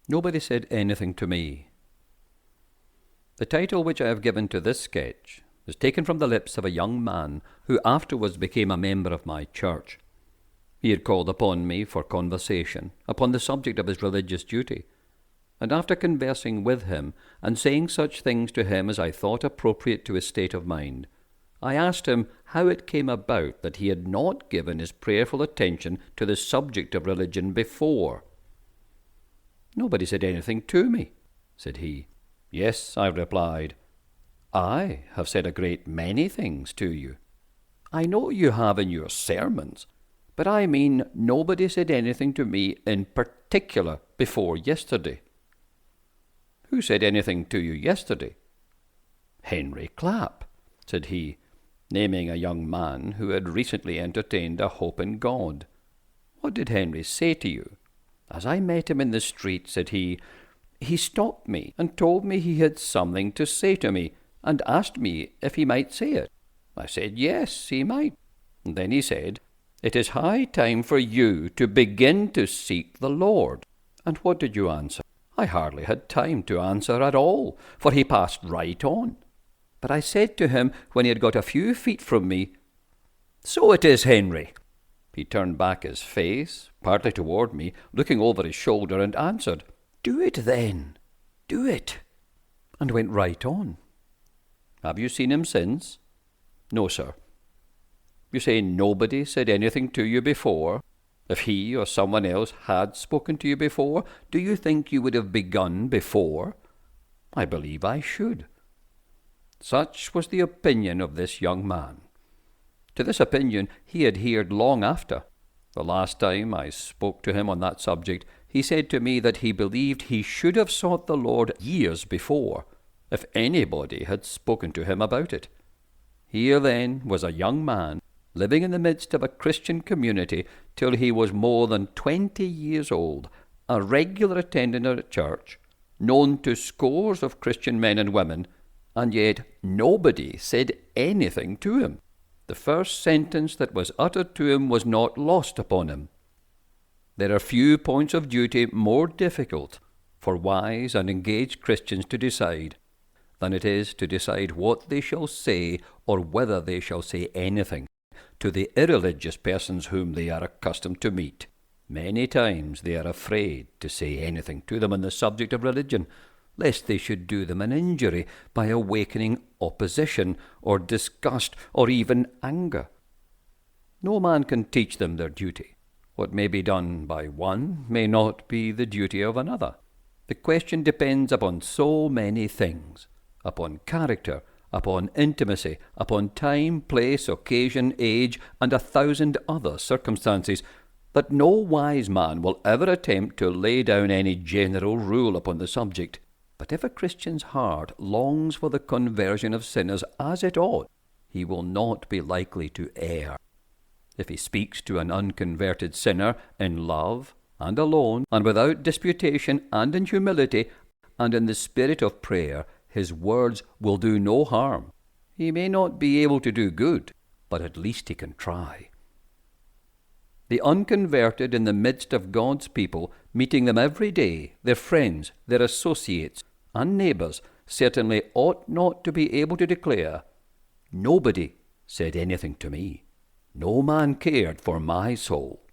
Nobody said anything to me. The title which I have given to this sketch is taken from the lips of a young man who afterwards became a member of my church. He had called upon me for conversation upon the subject of his religious duty, and after conversing with him and saying such things to him as I thought appropriate to his state of mind, I asked him how it came about that he had not given his prayerful attention to the subject of religion before. "Nobody said anything to me," said he. "Yes," I replied, "I have said a great many things to you." "I know you have in your sermons, but I mean nobody said anything to me in particular before yesterday." "Who said anything to you yesterday?" "Henry Clapp," said he, naming a young man who had recently entertained a hope in God. "What did Henry say to you?" "As I met him in the street," said he stopped me and told me he had something to say to me, and asked me if he might say it. I said yes, he might. And then he said, 'It is high time for you to begin to seek the Lord.' And what did you answer?" I hardly had time to answer at all, for he passed right on. But I said to him, when he had got a few feet from me, "So it is, Henry." He turned back his face, partly toward me, looking over his shoulder, and answered, "Do it then, do it," and went right on. "Have you seen him since?" "No, sir." "You say nobody said anything to you before. If he or someone else had spoken to you before, do you think you would have begun before?" "I believe I should." Such was the opinion of this young man. To this opinion he adhered long after. The last time I spoke to him on that subject, he said to me that he believed he should have sought the Lord years before, if anybody had spoken to him about it. Here then was a young man living in the midst of a Christian community till he was more than 20 years old, a regular attendant at church, known to scores of Christian men and women, and yet nobody said anything to him. The first sentence that was uttered to him was not lost upon him. There are few points of duty more difficult for wise and engaged Christians to decide than it is to decide what they shall say or whether they shall say anything to the irreligious persons whom they are accustomed to meet. Many times they are afraid to say anything to them on the subject of religion, lest they should do them an injury by awakening opposition or disgust or even anger. No man can teach them their duty. What may be done by one may not be the duty of another. The question depends upon so many things, upon character, upon intimacy, upon time, place, occasion, age, and 1,000 other circumstances, that no wise man will ever attempt to lay down any general rule upon the subject. But if a Christian's heart longs for the conversion of sinners as it ought, he will not be likely to err. If he speaks to an unconverted sinner in love and alone, and without disputation, and in humility, and in the spirit of prayer, his words will do no harm. He may not be able to do good, but at least he can try. The unconverted in the midst of God's people, meeting them every day, their friends, their associates, and neighbours, certainly ought not to be able to declare, "Nobody said anything to me. No man cared for my soul."